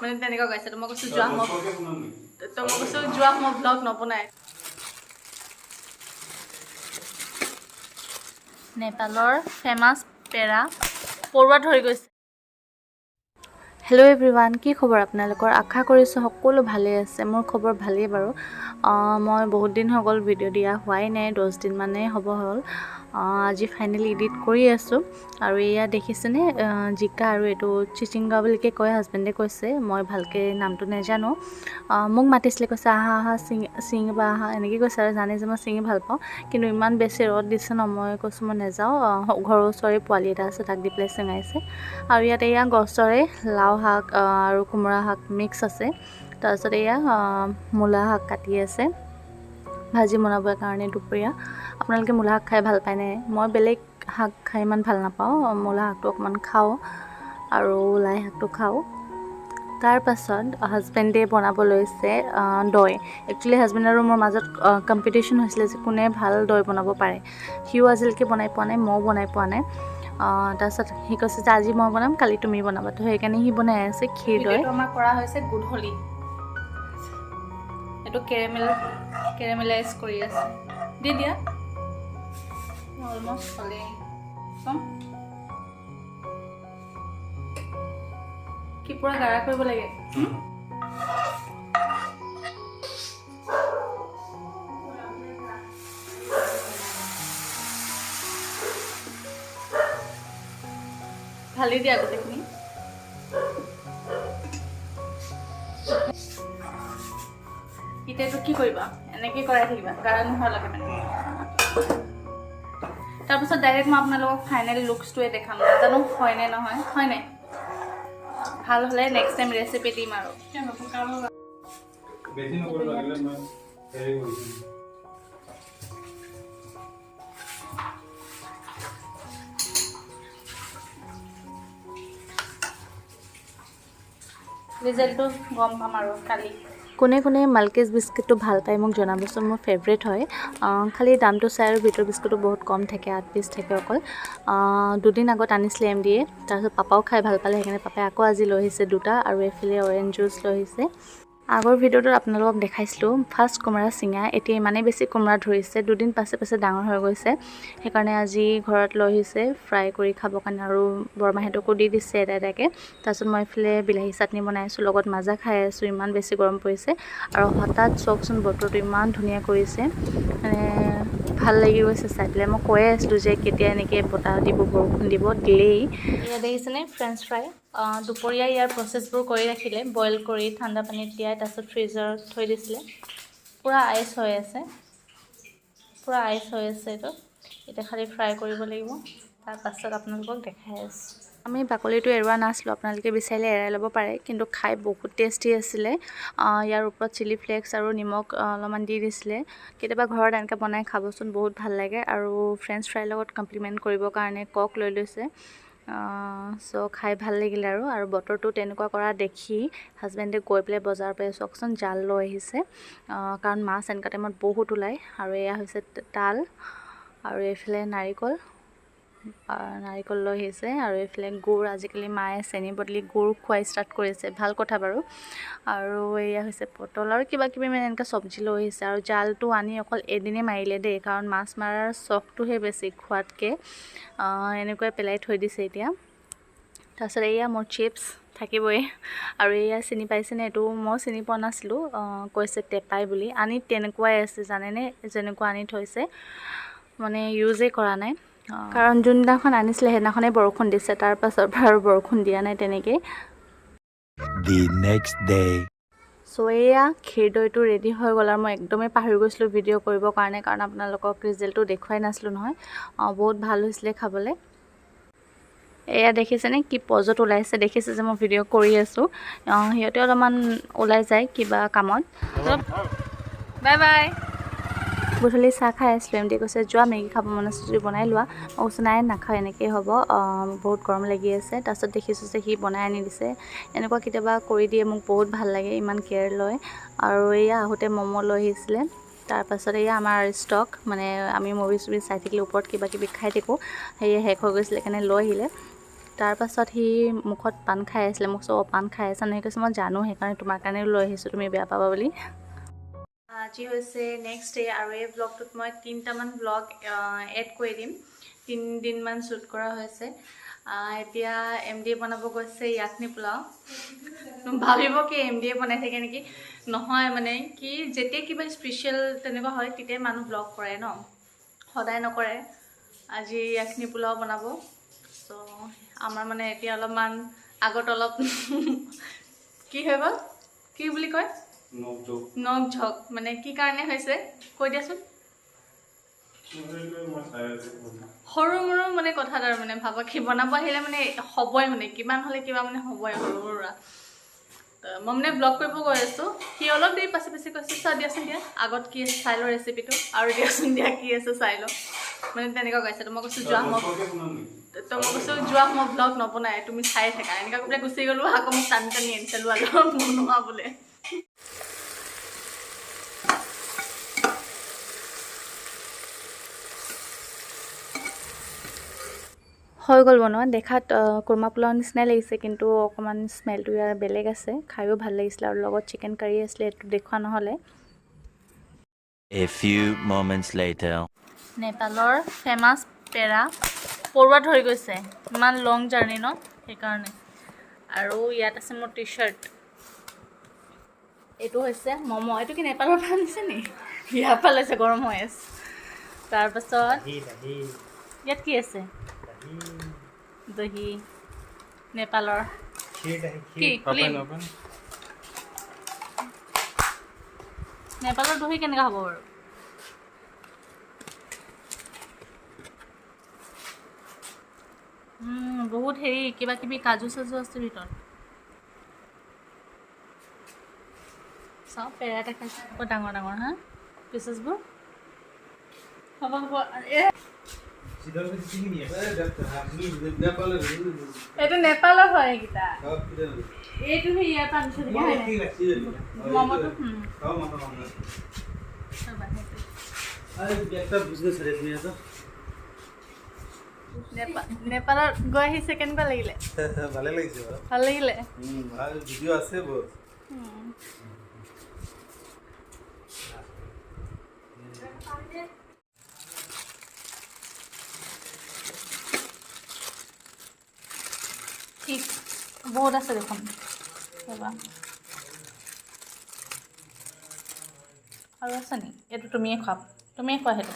মানে তেনেকুৱা কৈছে তো মই কৈছো যোৱা মই কৈছো যোৱা মই ব্লগ নবনাই নেপালৰ ফেমাছ পেৰা পৰুৱা ধৰি গৈছে হেল্ল' এভৰিৱান কি খবৰ আপোনালোকৰ আশা কৰিছোঁ সকলো ভালে আছে মোৰ খবৰ ভালেই বাৰু মই বহুত দিন হৈ গ'ল ভিডিঅ' দিয়া হোৱাই নাই 10 দিন মানেই হ'ব হ'ল আজি ফাইনেলি এডিট কৰি আছোঁ আৰু এয়া দেখিছেনে জিকা আৰু এইটো চিচিংগা বুলিকে কয় হাজবেণ্ডে কৈছে মই ভালকৈ নামটো নাজানো মোক মাতিছিলে কৈছে আহা আহা চিঙিবা আহা এনেকৈ কৈছে আৰু জানে যে মই চিঙি ভাল পাওঁ কিন্তু ইমান বেছি ৰ'দ দিছে ন মই কৈছোঁ মই নাযাওঁ ঘৰৰ ওচৰৰে পোৱালি এটা আছে তাক দি পেলাই চিঙাইছে আৰু ইয়াতে এয়া গছৰে লাও শাক আৰু কোমোৰা শাক মিক্স আছে তাৰপিছত এয়া মূলা শাক কাটি আছে ভাজি বনাবৰ কাৰণে দুপৰীয়া আপোনালোকে মূলা শাক খাই ভাল পায়নে মই বেলেগ শাক খাই ইমান ভাল নাপাওঁ মূলা শাকটো অকণমান খাওঁ আৰু লাই শাকটো খাওঁ তাৰ পাছত হাজবেণ্ডে বনাব লৈছে দৈ একচুৱেলি হাজবেণ্ড আৰু মোৰ মাজত কম্পিটিশ্যন হৈছিলে যে কোনে ভাল দৈ বনাব পাৰে সিও আজিলৈকে বনাই পোৱা নাই ময়ো বনাই পোৱা নাই তাৰপিছত সি কৈছে যে আজি মই বনাম কালি তুমি বনাবা তো সেইকাৰণে সি বনাই আছে ক্ষীৰ দৈ আমাৰ কৰা হৈছে গধূলি এইটো কেৰামেলাইজ কৰি আছে দি দিয়া অলমষ্ট হ'লে কি পুৰা গাঢ়া কৰিব লাগে ঢালি দিয়া গোটেইখিনি এতিয়াতো কি কৰিবা এনেকৈ কৰাই থাকিবা গাঢ়া নোহোৱালৈকে মানে তাৰপিছত ডাইৰেক্ট মই আপোনালোকক ফাইনেল লুকছটোৱে দেখাম নাজানো হয়নে নহয় হয়নে ভাল হ'লে নেক্সট টাইম ৰেচিপি দিম আৰু ৰিজাল্টটো গম পাম আৰু কালি কোনে কোনে মালকিজ বিস্কুটটো ভাল পায় মোক জনাবচোন মোৰ ফেভৰেট হয় খালি দামটো চাই আৰু ভিতৰ বিস্কুটটো বহুত কম থাকে 8 পিচ থাকে অকল দুদিন আগত আনিছিলে MD তাৰপিছত পাপাও খাই ভাল পালে সেইকাৰণে পাপাই আকৌ আজি লৈ আহিছে দুটা আৰু এফালে অৰেঞ্জ জুচ লৈ আহিছে আগৰ ভিডিঅ'টোত আপোনালোকক দেখাইছিলোঁ ফাৰ্ষ্ট কোমোৰা চিঙা এতিয়া ইমানেই বেছি কোমোৰা ধৰিছে দুদিন পাছে পাছে ডাঙৰ হৈ গৈছে সেইকাৰণে আজি ঘৰত লৈ আহিছে ফ্ৰাই কৰি খাবৰ কাৰণে আৰু বৰমাহঁতকো দি দিছে এটা এটাকৈ তাৰপিছত মই এইফালে বিলাহী চাটনি বনাই আছোঁ লগত মাজা খাই আছোঁ ইমান বেছি গৰম পৰিছে আৰু হঠাৎ চাওকচোন বতৰটো ইমান ধুনীয়া কৰিছে মানে ভাল লাগি গৈছে চাই পেলাই মই কৈয়ে আছিলোঁ যে কেতিয়া এনেকৈ বতাহ দিব বৰষুণ দিব দিলেই এয়া দেখিছেনে ফ্ৰেঞ্চ ফ্ৰাই দুপৰীয়া ইয়াৰ প্ৰচেছবোৰ কৰি ৰাখিলে বইল কৰি ঠাণ্ডা পানীত তিয়াই তাৰপিছত ফ্ৰিজত থৈ দিছিলে পূৰা আইচ হৈ আছে এইটো এতিয়া খালি ফ্ৰাই কৰিব লাগিব তাৰপাছত আপোনালোকক দেখাই আছোঁ আমি বাকলিটো এৰুৱা নাছিলোঁ আপোনালোকে বিচাৰিলে এৰাই ল'ব পাৰে কিন্তু খাই বহুত টেষ্টি আছিলে ইয়াৰ ওপৰত চিলি ফ্লেক্স আৰু নিমখ অলপমান দি দিছিলে কেতিয়াবা ঘৰত এনেকৈ বনাই খাবচোন বহুত ভাল লাগে আৰু ফ্ৰেঞ্চ ফ্ৰাইৰ লগত কমপ্লিমেণ্ট কৰিবৰ কাৰণে কক লৈ লৈছে চ' খাই ভাল লাগিলে আৰু বতৰটো তেনেকুৱা কৰা দেখি হাজবেণ্ডে গৈ পেলাই বজাৰৰ পৰা চাওকচোন জাল লৈ আহিছে কাৰণ মাছ এনেকুৱা টাইমত বহুত ওলায় আৰু এয়া হৈছে তাল আৰু এইফালে নাৰিকল লৈ আহিছে আৰু এইফালে গুড় আজিকালি মায়ে চেনি বদলি গুড় খুৱাই ষ্টাৰ্ট কৰিছে ভাল কথা বাৰু আৰু এয়া হৈছে পটল আৰু কিবা কিবি মানে এনেকৈ চব্জি লৈ আহিছে আৰু জালটো আনি অকল এদিনে মাৰিলে দেই কাৰণ মাছ মৰাৰ চখটোহে বেছি খোৱাতকৈ এনেকুৱাই পেলাই থৈ দিছে এতিয়া তাৰপিছত এয়া মোৰ চিপছ থাকিবই আৰু এয়া চিনি পাইছেনে এইটো মই চিনি পোৱা নাছিলোঁ কৈছে টেপাই বুলি আনি তেনেকুৱাই আছে জানেনে যেনেকুৱা আনি থৈছে মানে ইউজেই কৰা নাই কাৰণ যোনদিনাখন আনিছিলে সেইদিনাখনেই বৰষুণ দিছে তাৰ পাছৰ পৰা আৰু বৰষুণ দিয়া নাই তেনেকৈ চ' এয়া ক্ষীৰ দৈটো ৰেডি হৈ গ'ল আৰু মই একদমেই পাহৰি গৈছিলোঁ ভিডিঅ' কৰিবৰ কাৰণে কাৰণ আপোনালোকক ৰিজাল্টটো দেখুৱাই নাছিলোঁ নহয় বহুত ভাল হৈছিলে খাবলৈ এয়া দেখিছেনে কি পজত ওলাইছে দেখিছে যে মই ভিডিঅ' কৰি আছোঁ সিহঁতে অলপমান ওলাই যায় কিবা কামত বাই বাই গধূলি চাহ খাই আছিলোঁ MD কৈছে যোৱা মেগী খাব মন আছে যদি বনাই লোৱা মই কৈছোঁ নাই নাখাওঁ এনেকেই হ'ব বহুত গৰম লাগি আছে তাৰপিছত দেখিছোঁ যে সি বনাই আনি দিছে এনেকুৱা কেতিয়াবা কৰি দিয়ে মোক বহুত ভাল লাগে ইমান কেয়াৰ লয় আৰু এয়া আহোঁতে ম'ম' লৈ আহিছিলে তাৰপাছত এয়া আমাৰ ষ্টক মানে আমি মুভি চুভি চাই থাকিলে ওপৰত কিবা কিবি খাই থাকোঁ সেয়ে শেষ হৈ গৈছিলে সেইকাৰণে লৈ আহিলে তাৰপাছত সি মুখত পাণ খাই আছিলে। মোক চব পাণ খাই আছা নহয় কৈছে, মই জানো সেইকাৰণে তোমাৰ কাৰণে লৈ আহিছোঁ, তুমি বেয়া পাবা বুলি। আজি হৈছে নেক্সট ডে আৰু এই ব্লগটোত মই 3টামান ব্লগ এড কৰি দিম। 3 দিনমান শ্বুট কৰা হৈছে। এতিয়া MD বনাব গৈছে ইয়াখনি পোলাও। ভাবিব কি MD বনাই থাকে নেকি, নহয় মানে কি যেতিয়া কিবা স্পেচিয়েল তেনেকুৱা হয় তেতিয়া মানুহ ব্লগ কৰে ন, সদায় নকৰে। আজি ইয়াখনি পোলাও বনাব। চ' আমাৰ মানে এতিয়া অলপমান আগত অলপ কি হৈ গ'ল, কি বুলি কয়, নখ ঝক মানে কি কাৰণে হৈছে কৈ দিয়াচোন। সৰু মৰু মানে কথা তাৰ মানে ভাবা কি বনাব আহিলে মানে হ'বই, মানে কিমান হ'লে কিবা মানে হ'বই সৰু সুৰা। মই মানে ব্লগ কৰিব গৈ আছোঁ, সি অলপ দেৰি পাছে পাছে কৈছে চোৱা দিয়াচোন দিয়া আগত কি আছে চাই লওঁ ৰেচিপিটো, আৰু দিয়াচোন দিয়া কি আছে চাই লওঁ, মানে তেনেকুৱা কৈছে। তো মই কৈছোঁ যোৱা মই ব্লগ নবনাই তুমি চাই থাকা, এনেকুৱা কৰি গুচি গ'লোঁ। আকৌ মোক টানি টানি আনিছে লোৱা বনোৱা বোলে। হৈ গ'ল বনোৱা। দেখাত কুৰ্মা পোলাও নিচিনাই লাগিছে, কিন্তু অকণমান স্মেলটো ইয়াৰ বেলেগ আছে। খায়ো ভাল লাগিছিলে, আৰু লগত চিকেন কাৰী আছিলে, এইটো দেখুওৱা নহ'লে। A few moments later. নেপালৰ ফেমাছ পেৰা পৰুৱা ধৰি গৈছে, ইমান লং জাৰ্ণি ন, সেইকাৰণে। আৰু ইয়াত আছে মোৰ টি-চাৰ্ট। এইটো হৈছে ম'ম'। এইটো কি নেপালৰ পৰা আনিছে নি? ইয়াৰ পৰা লৈছে, গৰম হৈ আছে। তাৰপাছত ইয়াত কি আছে, দহি নেপালৰ কি নেপালৰ দহি কেনেকুৱা হ'ব বাৰু? বহুত হেৰি কিবা কিবি কাজু চাজু আছে ভিতৰত। চাওঁ পেৰা এটা খাইছোঁ, আকৌ ডাঙৰ ডাঙৰ হা পিচেছবোৰ। হ'ব এইটো নেপালৰ হয় এইকেইটা, এইটো সেই ইয়াৰ পৰা আনিছোঁ মমটো। নেপালত গৈ আহিছে, কেনেকুৱা লাগিলে? ভালে লাগিছে, ভাল লাগিলে। ভাল ভিডিঅ' আছে বহুত। ঠিক বহুত আছে দেখোন, ৰ'বা আৰু আছে নি? এইটো তুমিয়ে খোৱা, তুমিয়ে খোৱা সেইটো।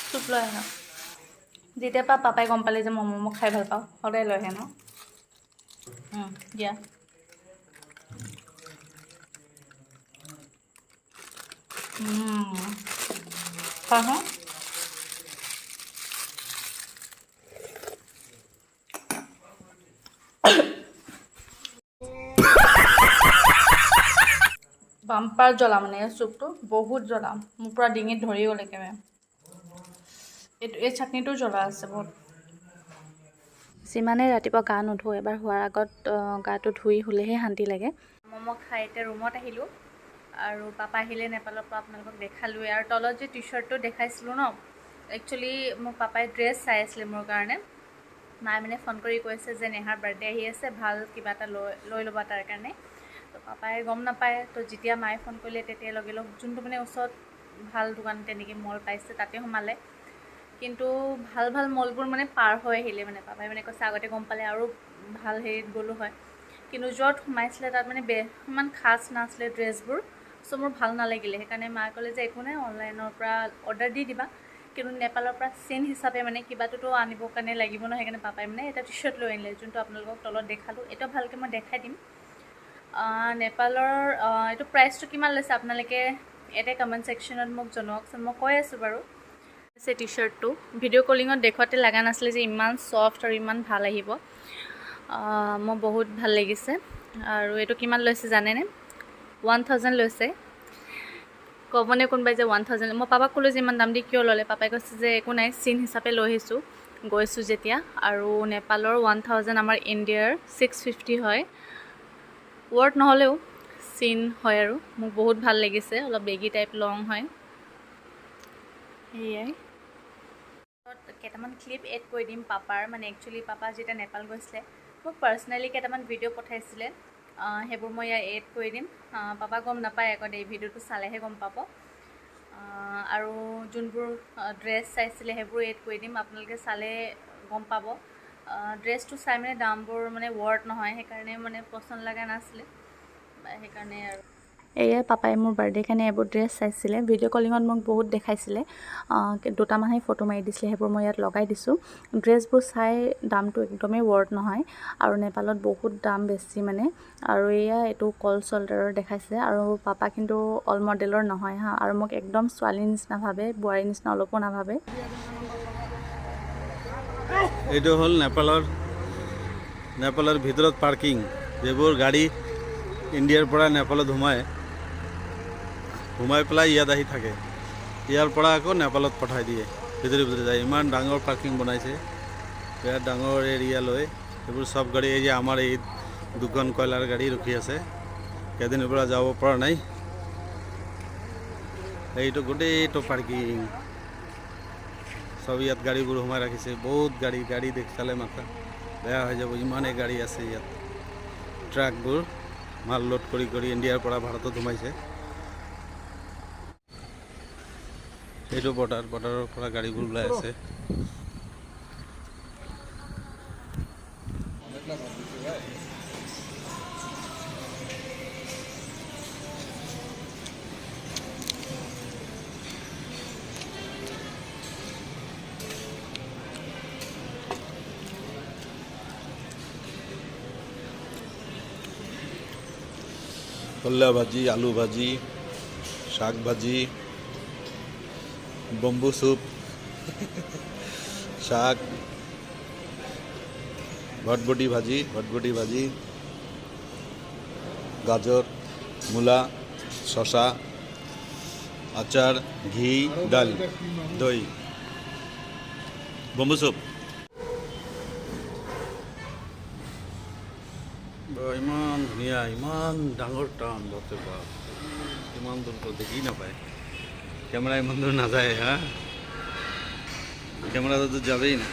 চুপ লৈ আহা। যেতিয়াৰ পৰা পাপাই গম পালে যে মই ম'ম' খাই ভাল পাওঁ, সদায় লৈ আহে ন। দিয়া খোৱা। বাম্পাৰ জ্বলা মানে এই চুপটো বহুত জ্বলা, মোৰ পূৰা ডিঙিত ধৰি গ'ল একেবাৰে। এই চাটনিটো জ্বলা আছে বহুত। যিমানে ৰাতিপুৱা গা নুধোঁ, এবাৰ শোৱাৰ আগত গাটো ধুই শুলেহে শান্তি লাগে। ম'ম' খাই এতিয়া ৰুমত আহিলোঁ, আৰু পাপা আহিলে নেপালৰ পৰা, আপোনালোকক দেখালোৱে। আৰু তলত যে টি-চাৰ্টটো দেখাইছিলোঁ ন, একচুৱেলি মোক পাপাই ড্ৰেছ চাই আছিলে মোৰ কাৰণে। মায়ে মানে ফোন কৰি কৈছে যে নেহাৰ বাৰ্থডে আহি আছে, ভাল কিবা এটা লৈ ল'বা তাৰ কাৰণে। তো পাপাই গম নাপায়, তো যেতিয়া মায়ে ফোন কৰিলে তেতিয়া লগে লগ যোনটো মানে ওচৰত ভাল দোকান তেনেকৈ মল পাইছে তাতে সোমালে। কিন্তু ভাল ভাল মলবোৰ মানে পাৰ হৈ আহিলে, মানে পাপাই মানে কৈছে আগতে গম পালে আৰু ভাল হেৰিত গ'লোঁ হয়। কিন্তু য'ত সোমাইছিলে তাত মানে ইমান খাচ নাছিলে ড্ৰেছবোৰ, চ' মোৰ ভাল নালাগিলে। সেইকাৰণে মায়ে ক'লে যে একো নাই, অনলাইনৰ পৰা অৰ্ডাৰ দি দিবা। কিন্তু নেপালৰ পৰা চেন হিচাপে মানে কিবাটোতো আনিবৰ কাৰণে লাগিব ন, সেইকাৰণে পাপাই মানে এটা টি-চাৰ্ট লৈ আনিলে, যোনটো আপোনালোকক তলত দেখালোঁ। এইটো ভালকৈ মই দেখাই দিম। নেপালৰ এইটো প্ৰাইচটো কিমান লৈছে আপোনালোকে এটা কমেণ্ট ছেকশ্যনত মোক জনাওকচোন, মই কৈ আছোঁ বাৰু। টি-চাৰ্টটো ভিডিঅ' কলিঙত দেখুৱাতে লগা নাছিলে যে ইমান ছফ্ট আৰু ইমান ভাল আহিব। মোৰ বহুত ভাল লাগিছে। আৰু এইটো কিমান লৈছে জানেনে? 1000 লৈছে। ক'বনে কোনোবাই যে 1000, মই পাপাক ক'লোঁ যে ইমান দাম দি কিয় ল'লে? পাপাই কৈছে যে একো নাই, চিন হিচাপে লৈ আহিছোঁ গৈছোঁ যেতিয়া। আৰু নেপালৰ 1000 আমাৰ ইণ্ডিয়াৰ 650 হয়। ৱৰ্ড নহ'লেও চিন হয়, আৰু মোক বহুত ভাল লাগিছে। অলপ বেগী টাইপ লং হয়, সেয়াই। কেইটামান ক্লিপ এড কৰি দিম পাপাৰ, মানে একচুৱেলি পাপা যেতিয়া নেপাল গৈছিলে মোক পাৰ্চনেলি কেইটামান ভিডিঅ' পঠাইছিলে, সেইবোৰ মই ইয়াত এড কৰি দিম। পাপা গম নাপায় আকৌ এই ভিডিঅ'টো চালেহে গম পাব। আৰু যোনবোৰ ড্ৰেছ চাইছিলে সেইবোৰ এড কৰি দিম, আপোনালোকে চালে গম পাব। ড্ৰেছটো চাই মানে দামবোৰ মানে ৱৰ্ড নহয়, সেইকাৰণে মানে পচন্দ লগা নাছিলে, সেইকাৰণে আৰু এয়া পাপাই মোৰ বাৰ্থডে কাৰণে এইবোৰ ড্ৰেছ চাইছিলে, ভিডিঅ' কলিঙত মোক বহুত দেখাইছিলে, দুটামানহে ফটো মাৰি দিছিলে, সেইবোৰ মই ইয়াত লগাই দিছোঁ। ড্ৰেছবোৰ চাই দামটো একদমেই ৱৰ্ড নহয়, আৰু নেপালত বহুত দাম বেছি মানে। আৰু এয়া এইটো কল চল্ডাৰৰ দেখাইছে, আৰু পাপা কিন্তু অল মডেলৰ নহয় হা, আৰু মোক একদম ছোৱালীৰ নিচিনা ভাবে, বোৱাৰীৰ নিচিনা অলপো নাভাবে। এইটো হ'ল নেপালৰ ভিতৰত পাৰ্কিং, যিবোৰ গাড়ী ইণ্ডিয়াৰ পৰা নেপালত সোমাই পেলাই ইয়াত আহি থাকে, ইয়াৰ পৰা আকৌ নেপালত পঠাই দিয়ে, ভিতৰে যায়। ইমান ডাঙৰ পাৰ্কিং বনাইছে, বিৰাট ডাঙৰ এৰিয়া লৈ। এইবোৰ চব গাড়ী, এই যে আমাৰ এই দুখন কয়লাৰ গাড়ী ৰখি আছে, কেইদিনৰ পৰা যাব পৰা নাই। এইটো গোটেইটো পাৰ্কিং, চব ইয়াত গাড়ীবোৰ সোমাই ৰাখিছে। বহুত গাড়ী দেখালে মাথা বেয়া হৈ যাব, ইমানেই গাড়ী আছে ইয়াত। ট্ৰাকবোৰ মাল লোড কৰি ইণ্ডিয়াৰ পৰা ভাৰতত সোমাইছে। এইটো বৰ্ডাৰৰ পৰা গাড়ীবোৰ ওলাই আছে। কল্লা ভাজি, আলু ভাজি, শাক ভাজি, বম্বু স্যুপ, শাক, ভটভটি ভাজি, গাজর, মূলা, শশা, আচার, ঘি, ডাল, দই, বম্বু স্যুপ। ইমান ধুনীয়া, ইমান ডাঙৰ টাউন, বাপৰে বাপ, ইমান দূৰ দেখি নাপায়, কেমেৰা ইমান দূৰ নাযায় হা, কেমেৰাটো যাবেই না।